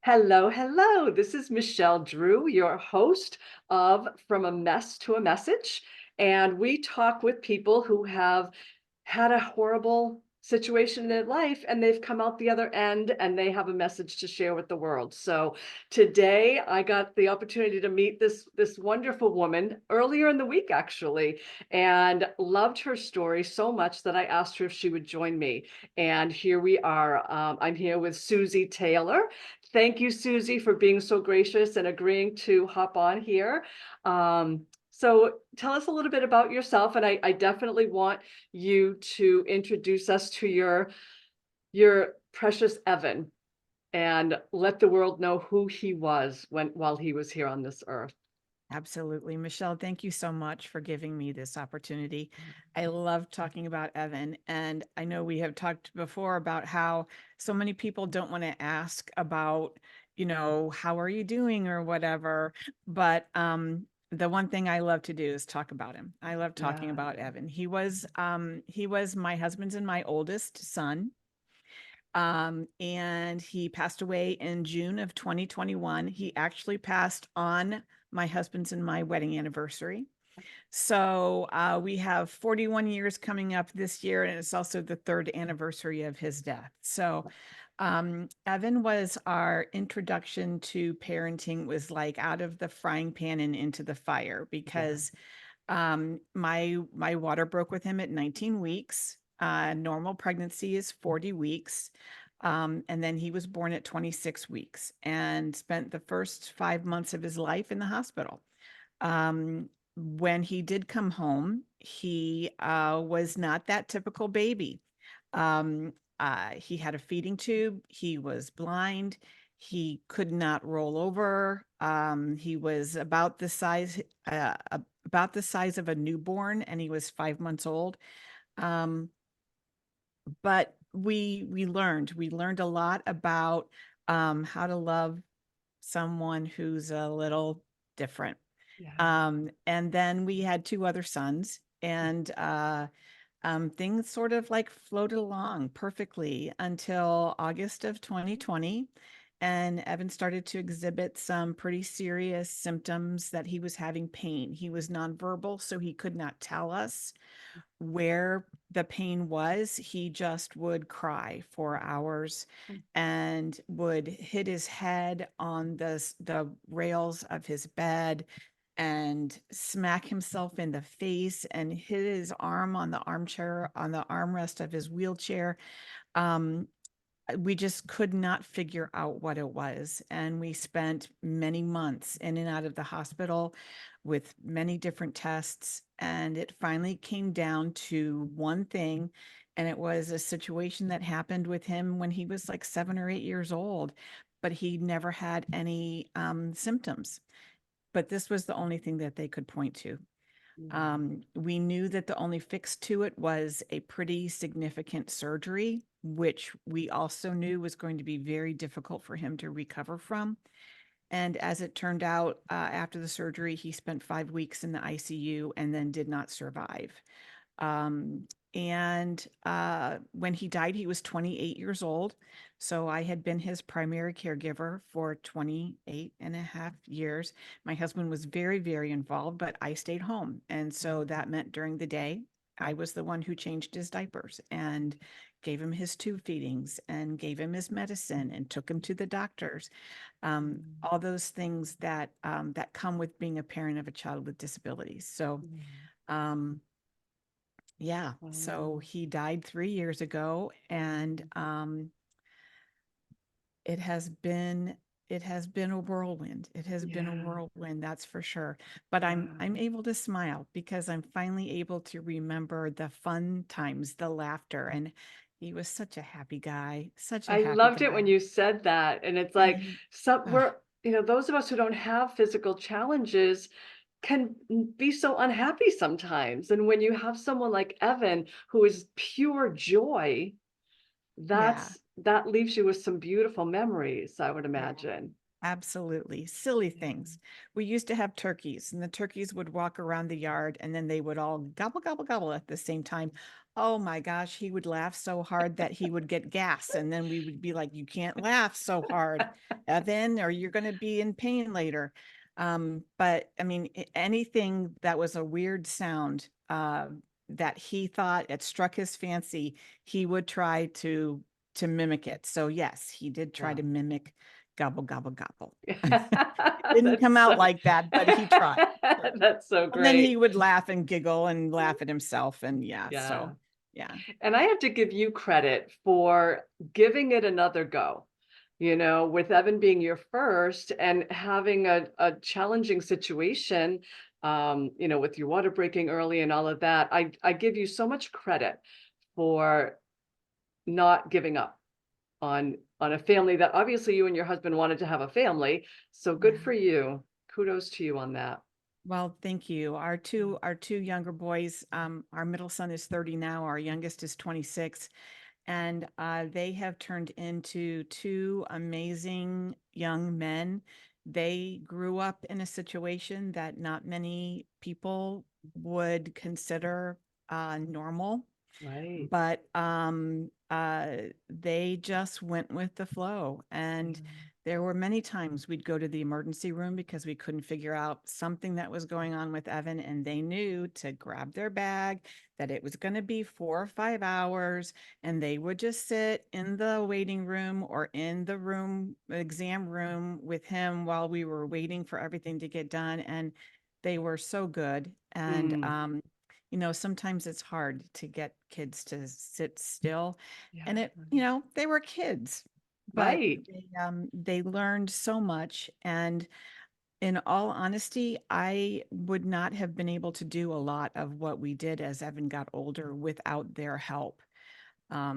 Hello, hello. This is Michelle Drew, your host of From a Mess to a Message. And we talk with people who have had a horrible situation in their life and they've come out the other end and they have a message to share with the world. So today I got the opportunity to meet this wonderful woman earlier in the week actually, and loved her story so much that I asked her if she would join me. And here we are. I'm here with Susie Taylor. Thank you, Susie, for being so gracious and agreeing to hop on here. So tell us a little bit about yourself, and I definitely want you to introduce us to your precious Evan and let the world know who he was while he was here on this earth. Absolutely. Michelle, thank you so much for giving me this opportunity. I love talking about Evan. And I know we have talked before about how so many people don't want to ask about, how are you doing or whatever. But the one thing I love to do is talk about him. I love talking Yeah. about Evan. He was my husband's and my oldest son. And he passed away in June of 2021. He actually passed on my husband's and my wedding anniversary. So we have 41 years coming up this year, and it's also the third anniversary of his death. So Evan was our introduction to parenting, was like out of the frying pan and into the fire Yeah. because my water broke with him at 19 weeks. Normal pregnancy is 40 weeks. And then he was born at 26 weeks and spent the first 5 months of his life in the hospital. When he did come home, he was not that typical baby. He had a feeding tube. He was blind. He could not roll over. He was about the size of a newborn, and he was 5 months old. Um, but we learned a lot about how to love someone who's a little different. Yeah. And then we had two other sons, and things sort of like floated along perfectly until August of 2020. And Evan started to exhibit some pretty serious symptoms that he was having pain. He was nonverbal, so he could not tell us where the pain was. He just would cry for hours and would hit his head on the rails of his bed and smack himself in the face and hit his arm on the armchair, on the armrest of his wheelchair. Um, we just could not figure out what it was. And we spent many months in and out of the hospital with many different tests. And it finally came down to one thing. And it was a situation that happened with him when he was like 7 or 8 years old, but he never had any symptoms. But this was the only thing that they could point to. Yeah. We knew that the only fix to it was a pretty significant surgery, which we also knew was going to be very difficult for him to recover from. And as it turned out, after the surgery, he spent 5 weeks in the ICU and then did not survive. Um, and when he died, he was 28 years old. So I had been his primary caregiver for 28 and a half years. My husband was very, very involved, but I stayed home. And so that meant during the day, I was the one who changed his diapers and gave him his tube feedings and gave him his medicine and took him to the doctors. All those things that come with being a parent of a child with disabilities. So um, yeah, so Wow. he died 3 years ago, and it has been it has been a whirlwind. It has been a Yeah. whirlwind, that's for sure. But I'm Wow. able to smile because I'm finally able to remember the fun times, the laughter, and he was such a happy guy, such a I happy loved it guy. when you said that, and it's And like he, some ugh, we're those of us who don't have physical challenges can be so unhappy sometimes, and when you have someone like Evan who is pure joy, yeah, that leaves you with some beautiful memories, I would yeah. imagine. Absolutely. Silly Yeah. things. We used to have turkeys, and the turkeys would walk around the yard and then they would all gobble, gobble, gobble at the same time, Oh my gosh, he would laugh so hard that he would get gas. And then we would be like, you can't laugh so hard, Evan, or you're going to be in pain later. But I mean, anything that was a weird sound that he thought it struck his fancy, he would try to mimic it. So yes, he did try Yeah. to mimic gobble, gobble, gobble. It didn't come That's out so like that, but he tried. that's so And then he great. would laugh and giggle and laugh at himself. And yeah, Yeah. so yeah. And I have to give you credit for giving it another go. You know, with Evan being your first and having a challenging situation, you know, with your water breaking early and all of that, I give you so much credit for not giving up on a family that obviously you and your husband wanted to have a family. So good Yeah. for you. Kudos to you on that. Well, thank you. Our two younger boys, our middle son is 30 now, our youngest is 26, and they have turned into two amazing young men. They grew up in a situation that not many people would consider normal, Right. but they just went with the flow. And Yeah. there were many times we'd go to the emergency room because we couldn't figure out something that was going on with Evan, and they knew to grab their bag, that it was going to be 4 or 5 hours, and they would just sit in the waiting room or in the room, exam room with him while we were waiting for everything to get done. And they were so good. And Mm, sometimes it's hard to get kids to sit still. yeah. And they were kids, but Right. they learned so much. And in all honesty, I would not have been able to do a lot of what we did as Evan got older without their help. I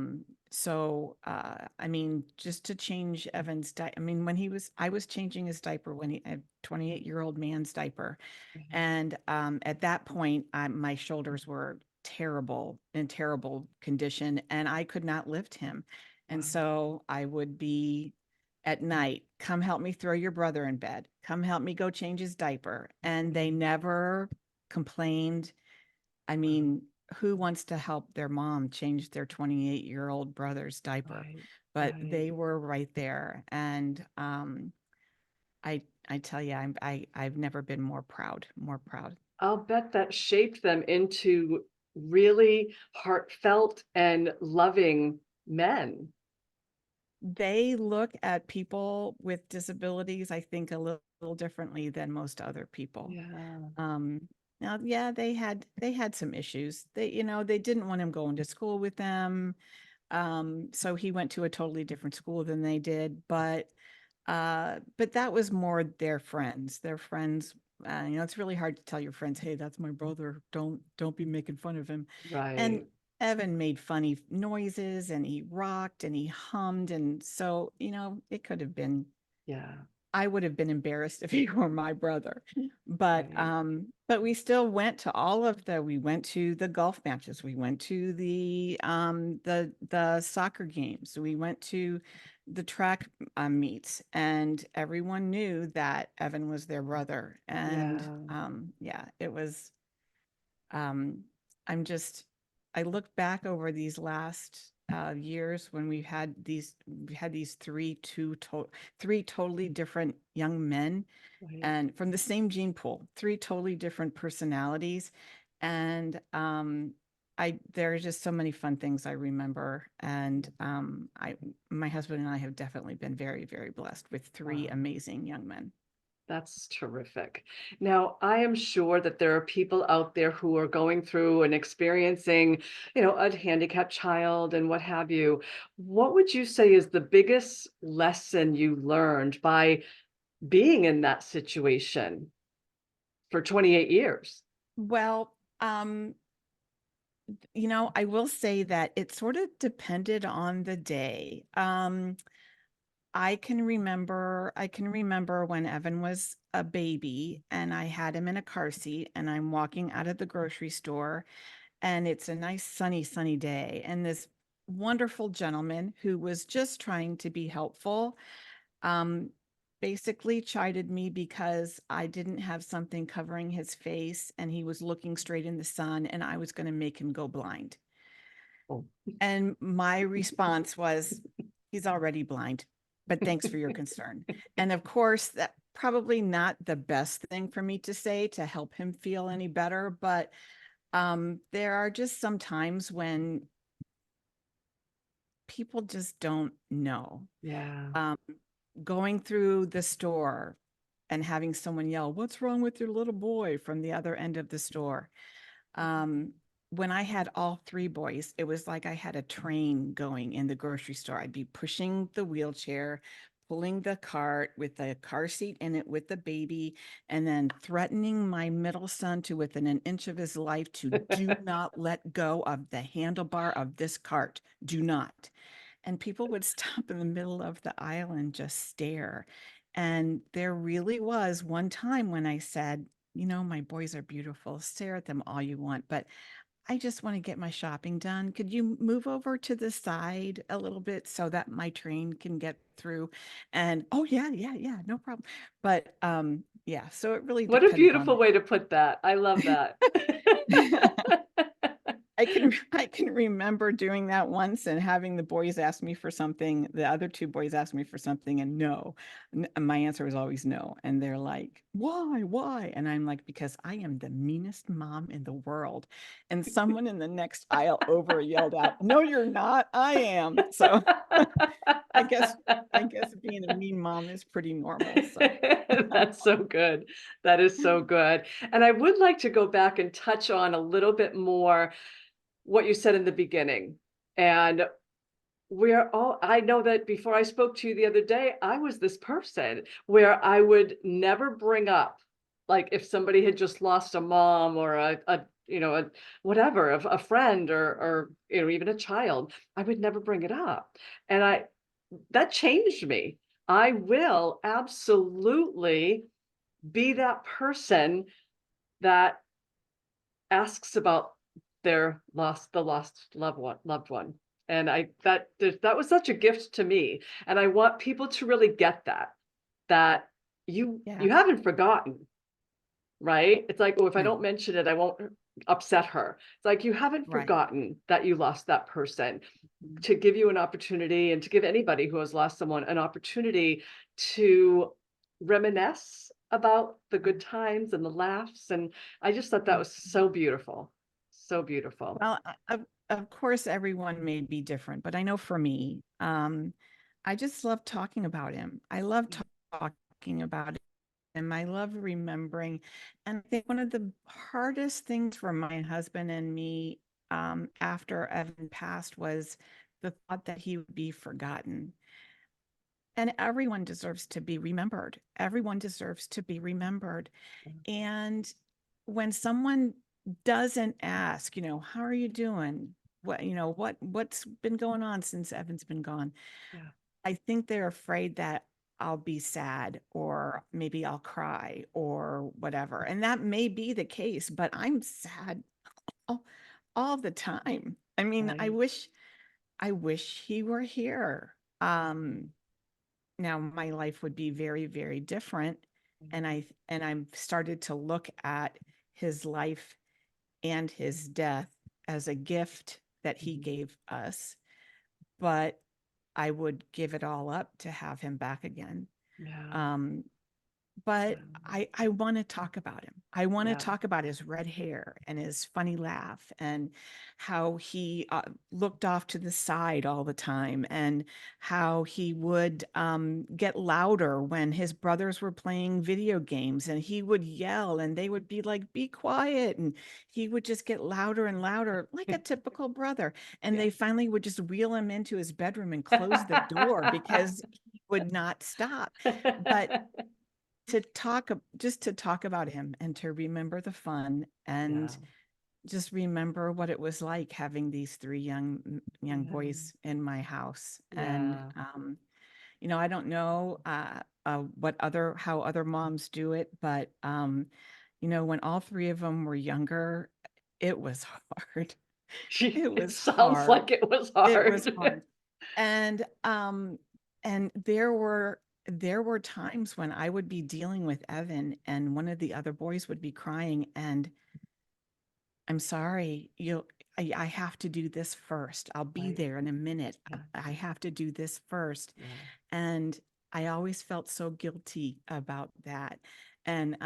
mean, just to change Evan's I mean, I was changing his diaper when a 28-year-old man's diaper. Mhm. And at that point, my shoulders were terrible, in terrible condition, and I could not lift him. And Wow. so I would be at night, come help me throw your brother in bed, come help me go change his diaper. And they Mhm. never complained. I Wow. mean, who wants to help their mom change their 28-year-old brother's diaper? Right. But Right. they were right there. And I tell you, I've never been more proud, more proud. I'll bet that shaped them into really heartfelt and loving men. They look at people with disabilities, I think, a little differently than most other people. Yeah. Um, Now, yeah, they had some issues. They didn't want him going to school with them. So he went to a totally different school than they did, but that was more their friends. Their friends, it's really hard to tell your friends, "Hey, that's my brother. Don't be making fun of him." And Right. Evan made funny noises and he rocked and he hummed, and so, it could have been Yeah. I would have been embarrassed if he were my brother. But we still went to we went to the golf matches. We went to the soccer games. We went to the track meets, and everyone knew that Evan was their brother. And Yeah. yeah, it was um, I'm just, I look back over these last years when we had these three totally different young men, Right. and from the same gene pool, three totally different personalities. And there are just so many fun things I remember. And my husband and I have definitely been very, very blessed with three Wow. amazing young men. That's terrific. Now, I am sure that there are people out there who are going through and experiencing, you know, a handicapped child and what have you. What would you say is the biggest lesson you learned by being in that situation for 28 years? Well, I will say that it sort of depended on the day. I can remember when Evan was a baby and I had him in a car seat and I'm walking out of the grocery store, and it's a nice sunny day, and this wonderful gentleman who was just trying to be helpful um basically chided me because I didn't have something covering his face and he was looking straight in the sun and I was going to make him go blind. Oh. And my response was, he's already blind, but thanks for your concern. And of course, that probably not the best thing for me to say to help him feel any better, but there are just some times when people just don't know. Yeah. Um, Going through the store and having someone yell, "What's wrong with your little boy?" from the other end of the store. Um, when I had all three boys, it was like I had a train going in the grocery store. I'd be pushing the wheelchair, pulling the cart with the car seat in it with the baby, and then threatening my middle son to within an inch of his life to do not let go of the handlebar of this cart. Do not. And people would stop in the middle of the aisle and just stare. And there really was one time when I said, you know, my boys are beautiful. Stare at them all you want, but I just want to get my shopping done. Could you move over to the side a little bit so that my train can get through? And oh yeah, yeah, yeah, no problem. But yeah, so it really What a depended beautiful on way to put that. I love that. I can remember doing that once and having the boys ask me for something, the other two boys asked me for something and no. My answer was always no. And they're like, "Why? Why?" And I'm like, "Because I am the meanest mom in the world." And someone in the next aisle over yelled out, "No, you're not. I am." So I guess I guess being a mean mom is pretty normal. So That's so good. That is so good. And I would like to go back and touch on a little bit more what you said in the beginning. And we're all, I know that before I spoke to you the other day, I was this person where I would never bring up, like if somebody had just lost a mom or a whatever, a friend or even a child, I would never bring it up. And that changed me. I will absolutely be that person that asks about the lost loved one. And that was such a gift to me. And I want people to really get that yeah, you haven't forgotten, right? It's like, oh, if I no, don't mention it, I won't upset her. It's like you haven't right. forgotten that you lost that person, to give you an opportunity and to give anybody who has lost someone an opportunity to reminisce about the good times and the laughs. And I just thought that was so beautiful. So beautiful. Well, of course, everyone may be different, but I know for me, I just love talking about him. I love talking about him. I love remembering. And I think one of the hardest things for my husband and me after Evan passed was the thought that he would be forgotten. And everyone deserves to be remembered. Everyone deserves to be remembered. And when someone doesn't ask, how are you doing? What's been going on since Evan's been gone? Yeah. I think they're afraid that I'll be sad or maybe I'll cry or whatever. And that may be the case, but I'm sad all, all the time. I mean, Right. I wish he were here. Now my life would be very, very different. And I'm started to look at his life and his death as a gift that he Mhm. gave us, but I would give it all up to have him back again. Yeah. Um, Yeah. but I want to talk about him. I want to Yeah. talk about his red hair and his funny laugh and how he looked off to the side all the time and how he would get louder when his brothers were playing video games and he would yell and they would be like, "Be quiet," and he would just get louder and louder like a typical brother. And Yeah. they finally would just wheel him into his bedroom and close the door because he would not stop. But just to talk about him and to remember the fun Yeah. and just remember what it was like having these three young Yeah. boys in my house. And Yeah. I don't know what other how other moms do it, but when all three of them were younger, it was hard. It It was sounds hard. like it was It was hard. hard. And there were times when I would be dealing with Evan and one of the other boys would be crying and I'm sorry, I have to do this first. I'll be Right. there in a minute. Yeah. I have to do this first. Yeah. And I always felt so guilty about that. And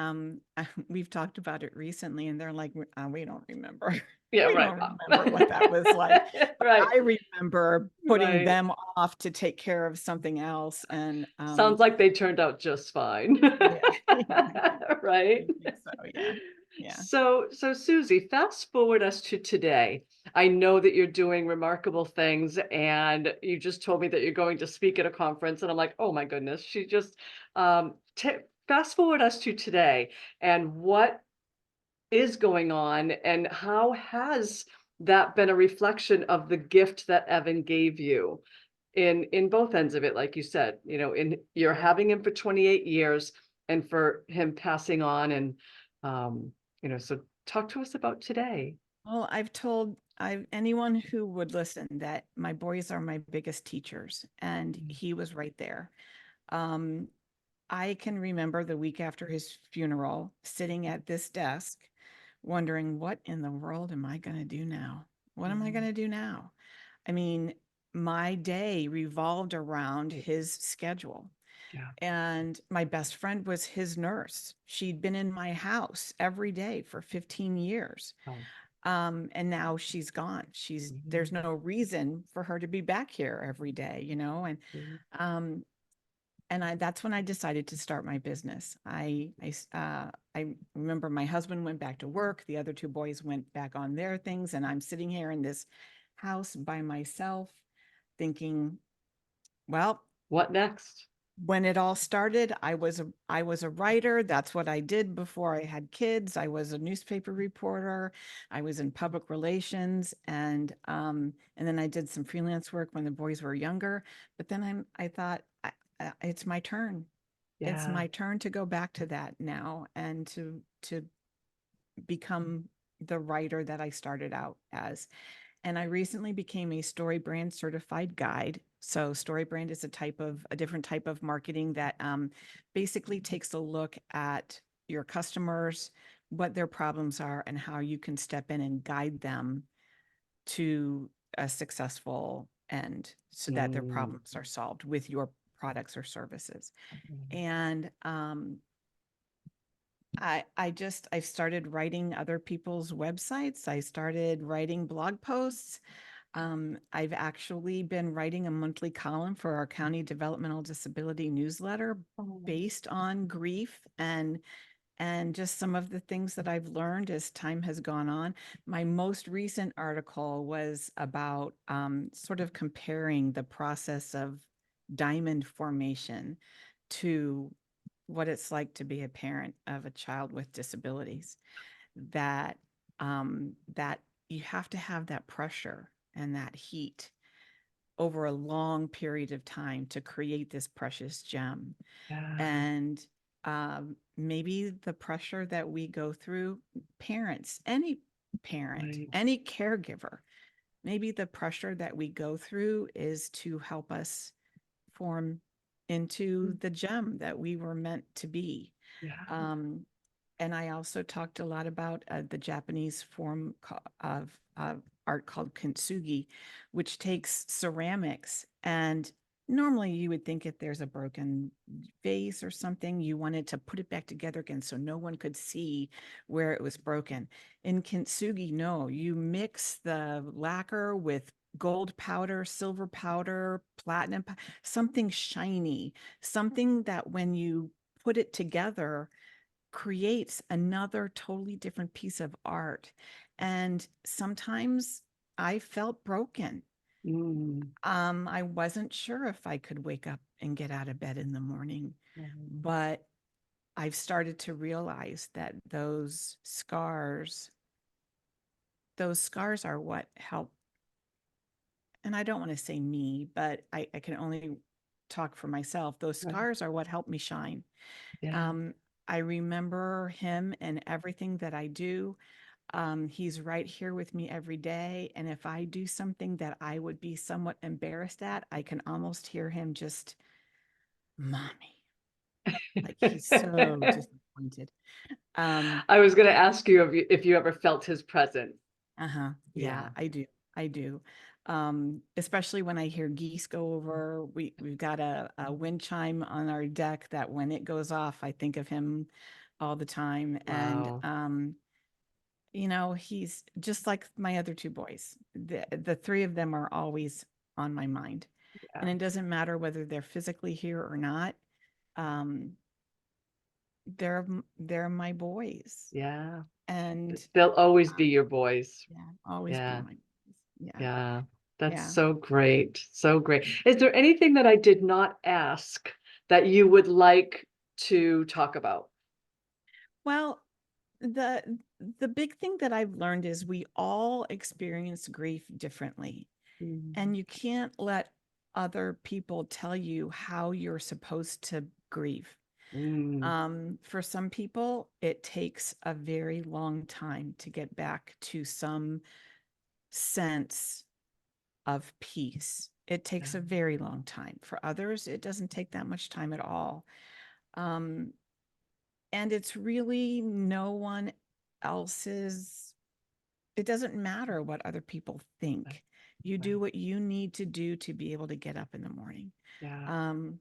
we've talked about it recently, and they're like, we don't remember. Yeah, We right. don't remember what that was like. But Right. I remember putting Right. them off to take care of something else. And Sounds like they turned out just fine. yeah, Right? I think so. Yeah. Yeah. So Susie, fast forward us to today. I know that you're doing remarkable things, and you just told me that you're going to speak at a conference, and I'm like, oh my goodness, she just fast forward us to today, and what is going on, and how has that been a reflection of the gift that Evan gave you in both ends of it, like you said, in you're having him for 28 years and for him passing on, and so talk to us about today. Well, I've anyone who would listen that my boys are my biggest teachers, and Mm. he was right there. Um, I can remember the week after his funeral, sitting at this desk, wondering, what in the world am I going to do now? What am I going Mhm. to do now? I mean, my day revolved around his schedule. Yeah. And my best friend was his nurse. She'd been in my house every day for 15 years. Oh. And now she's gone. There's Mhm. no reason for her to be back here every day, Mhm. um, that's when I decided to start my business. I remember my husband went back to work. The other two boys went back on their things. And I'm sitting here in this house by myself thinking, well, What next? when it all started, I was a writer. That's what I did before I had kids. I was a newspaper reporter. I was in public relations, and then I did some freelance work when the boys were younger. But then I thought, it's my turn. It's Yeah. my turn to go back to that now, and to become the writer that I started out as. And I recently became a StoryBrand certified guide. So StoryBrand is a different type of marketing that basically takes a look at your customers, what their problems are, and how you can step in and guide them to a successful end so that their Mm. problems are solved with your products or services. Mhm. And I started writing other people's websites. I started writing blog posts. I've actually been writing a monthly column for our county developmental disability newsletter Oh. based on grief and just some of the things that I've learned as time has gone on. My most recent article was about sort of comparing the process of diamond formation to what it's like to be a parent of a child with disabilities. That you have to have that pressure and that heat over a long period of time to create this precious gem. Yeah. And maybe the pressure that we go through, parent, Right. any caregiver, maybe the pressure that we go through is to help us form into Mm. the gem that we were meant to be. Yeah. Um, and I also talked a lot about the Japanese form of art called kintsugi, which takes ceramics. And normally you would think if there's a broken vase or something, you wanted to put it back together again so no one could see where it was broken. In kintsugi, no, you mix the lacquer with gold powder, silver powder, something shiny, something that when you put it together creates another totally different piece of art. And sometimes I felt broken. Mm. I wasn't sure if I could wake up and get out of bed in the morning, Mhm. but I've started to realize that those scars are what help. And I don't want to say me, but I can only talk for myself. Those Right. scars are what helped me shine. Yeah. Um, I remember him and everything that I do. He's right here with me every day. And if I do something that I would be somewhat embarrassed at, I can almost hear him just, mommy, like he's so disappointed. Um, I was gonna ask you if you ever felt his presence. Uh-huh. Yeah, Yeah. I do. I do. Especially when I hear geese go over. We've got a wind chime on our deck that when it goes off, I think of him all the time. And Wow. he's just like my other two boys. The three of them are always on my mind. And Yeah. it doesn't matter whether they're physically here or not. Um, they're my boys. Yeah. And They'll always be um, your boys. yeah, always be Yeah. my boys. Yeah. Yeah. That's Yeah. so great. So great. Is there anything that I did not ask that you would like to talk about? Well, the the big thing that I've learned is we all experience grief differently, Mm, and you can't let other people tell you how you're supposed to grieve. mm, For some people, it takes a very long time to get back to some sense of peace. It takes a very long time. For others, it doesn't take that much time at all. Um, and it's really no one else's, it doesn't matter what other people think. You right. do what you need to do to be able to get up in the morning. Yeah. um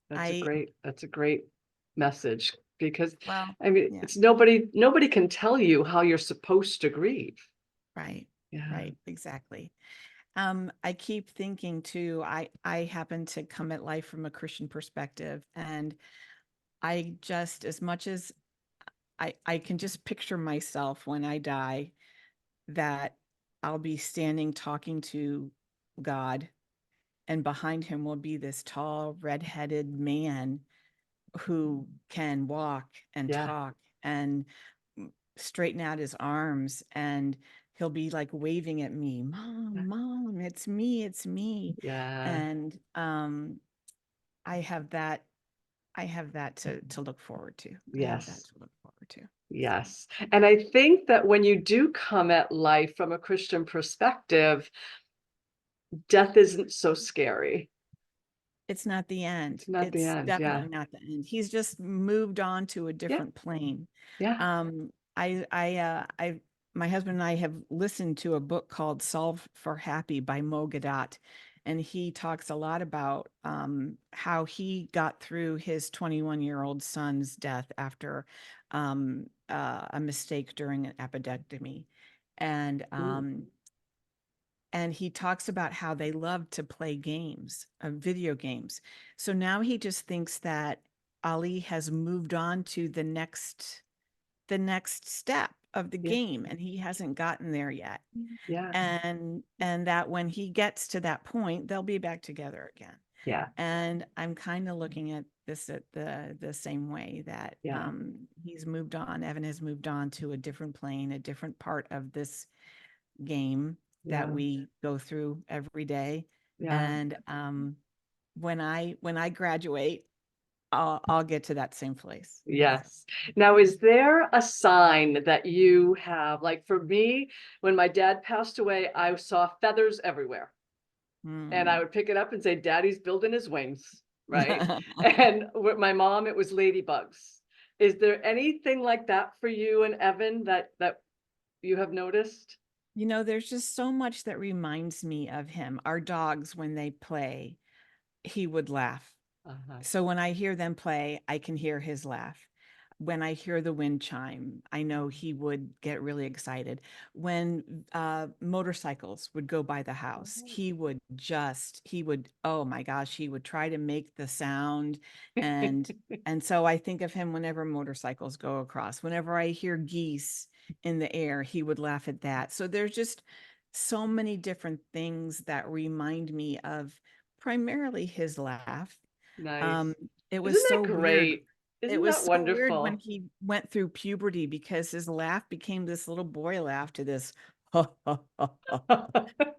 That's a I great message because well, I mean yeah. it's nobody can tell you how you're supposed to grieve. Right. Yeah. Right, exactly. I keep thinking too, I happen to come at life from a Christian perspective, and I just, as much as I can just picture myself when I die, that I'll be standing talking to God, and behind him will be this tall, red-headed man who can walk and Yeah. talk and straighten out his arms, and he'll be like waving at me, "Mom, mom, it's me." Yeah. And I have that I have that to look forward to. I have that Yes. to look forward to. So, Yes. And I think that when you do come at life from a Christian perspective, death isn't so scary. it's not the end. It's not the It's end. Yeah. definitely not the end. He's just moved on to a Yeah. different plane. Yeah. I my husband and I have listened to a book called Solve for Happy by Mo Gadat, and he talks a lot about how he got through his 21-year-old son's death after a mistake during an appendectomy. And Ooh. and he talks about how they love to play games, video games. So now he just thinks that Ali has moved on to the next step of the Yeah. game, and he hasn't gotten there yet. Yeah. And that when he gets to that point, they'll be back together again. Yeah. And I'm kind of looking at this at the same way, that Yeah. he's moved on. Evan has moved on to a different plane, a different part of this game that Yeah. we go through every day. Yeah. And when I graduate, I'll get to that same place. Yes. Now, is there a sign that you have? Like for me, when my dad passed away, I saw feathers everywhere. And I Hmm. would pick it up and say, Daddy's building his wings, right? And with my mom, it was ladybugs. Is there anything like that for you and Evan that you have noticed? There's just so much that reminds me of him. Our dogs, when they play, he would laugh. Uh-huh. So when I hear them play, I can hear his laugh. When I hear the wind chime, I know he would get really excited. When motorcycles would go by the house, oh my gosh, he would try to make the sound. And and so I think of him whenever motorcycles go across. Whenever I hear geese in the air, he would laugh at that. So there's just so many different things that remind me of primarily his laugh. Nice. um, it was Isn't so that weird. great? It Isn't was that so weird when wonderful? he went through puberty, because his laugh became this little boy laugh to this.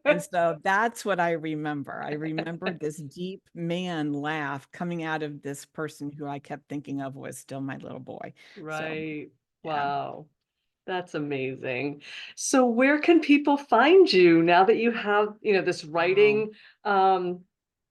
And so that's what I remember. I remember this deep man laugh coming out of this person who I kept thinking of was still my little boy. So, Right. yeah. Wow. That's amazing. So where can people find you now that you have, this Oh, writing? Um,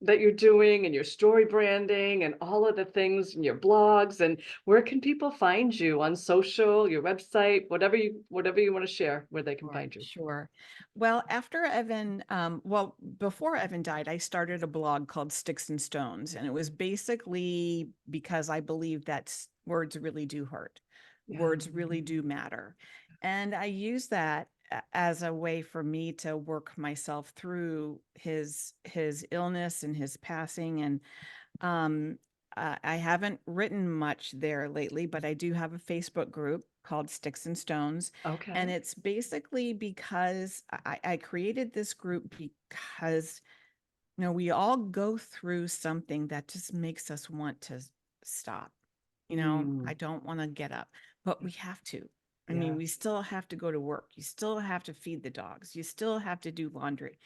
that you're doing and your story branding and all of the things and your blogs, and where can people find you on social, your website, whatever you want to share, where they can Sure, find you. sure. Well, after Evan, well, before Evan died, I started a blog called Sticks and Stones, and it was basically because I believe that words really do hurt. Yeah. Words really do matter. And I use that as a way for me to work myself through his illness and his passing. And um, I haven't written much there lately, but I do have a Facebook group called Sticks and Stones. And Okay. it's basically because I created this group because, we all go through something that just makes us want to stop. I Mm, don't want to get up, but we have to. I mean, yeah. we still have to go to work. You still have to feed the dogs. You still have to do laundry.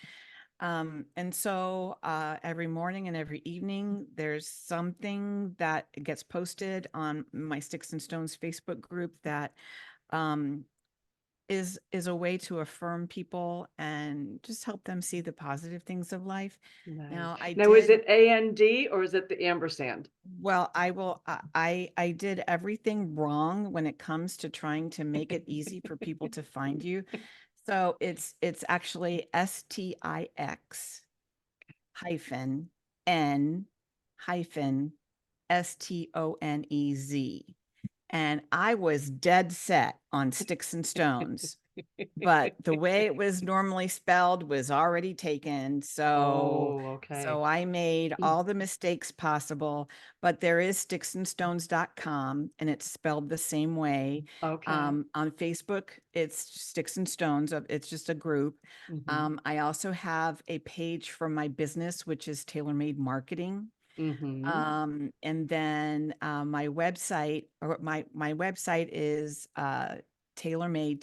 And so every morning and every evening, there's something that gets posted on my Sticks and Stones Facebook group that um, is a way to affirm people and just help them see the positive things of life. Nice. Now, I Now, is did it AND or is it the ampersand? well, I will I did everything wrong when it comes to trying to make it easy for people to find you. So it's actually STIX hyphen N hyphen STONEZ. And I was dead set on Sticks and Stones, but the way it was normally spelled was already taken. So Oh, okay. so I made Mm, all the mistakes possible, but there is sticksandstones.com and it's spelled the same way. okay. On Facebook, it's Sticks and Stones. It's just a group. Mm-hmm. I also have a page for my business, which is Tailor Made Marketing. Mm-hmm. And then my website or my website is tailormade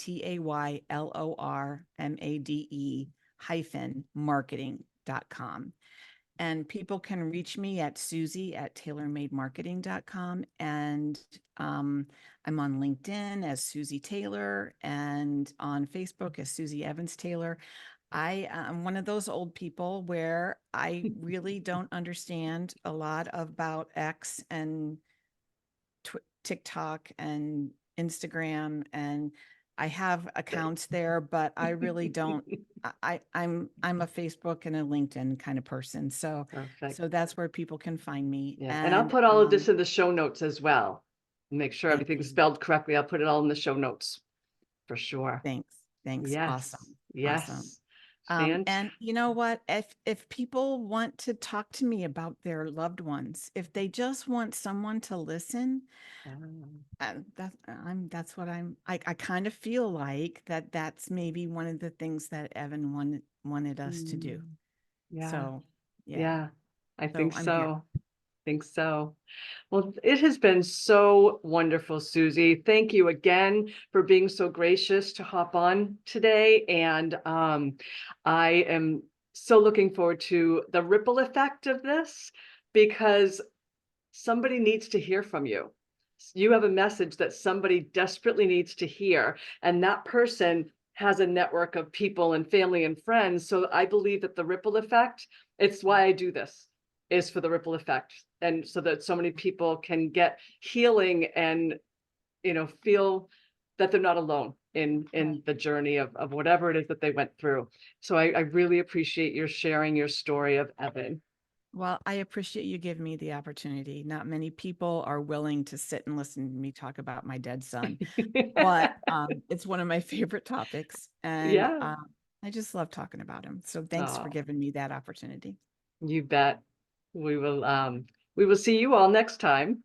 TAYLORMADE hyphen marketing.com. And people can reach me at Susie at tailormademarketing.com. And I'm on LinkedIn as Susie Taylor and on Facebook as Susie Evans Taylor. I am one of those old people where I really don't understand a lot about X and TikTok and Instagram, and I have accounts there, but I really don't. I'm a Facebook and a LinkedIn kind of person, so Perfect. that's where people can find me. Yeah. And I'll And put all of this in the show notes as well. Make sure thank everything's you, spelled correctly. I'll put it all in the show notes for sure. thanks, Yes. awesome, awesome. Yes. And you know what? If people want to talk to me about their loved ones, if they just want someone to listen, that's what I kind of feel like that's maybe one of the things that Evan wanted us to do. Yeah. So yeah, Yeah. I so think I'm here. so. Think so. Well, it has been so wonderful, Susie. Thank you again for being so gracious to hop on today. And I am so looking forward to the ripple effect of this because somebody needs to hear from you. You have a message that somebody desperately needs to hear, and that person has a network of people and family and friends. So I believe that the ripple effect, it's why I do this, is for the ripple effect. And so that so many people can get healing and, feel that they're not alone in Right. the journey of whatever it is that they went through. So I really appreciate your sharing your story of Evan. Well, I appreciate you giving me the opportunity. Not many people are willing to sit and listen to me talk about my dead son, but it's one of my favorite topics, and Yeah. I just love talking about him. So thanks for Oh, giving me that opportunity. you bet. We will see you all next time.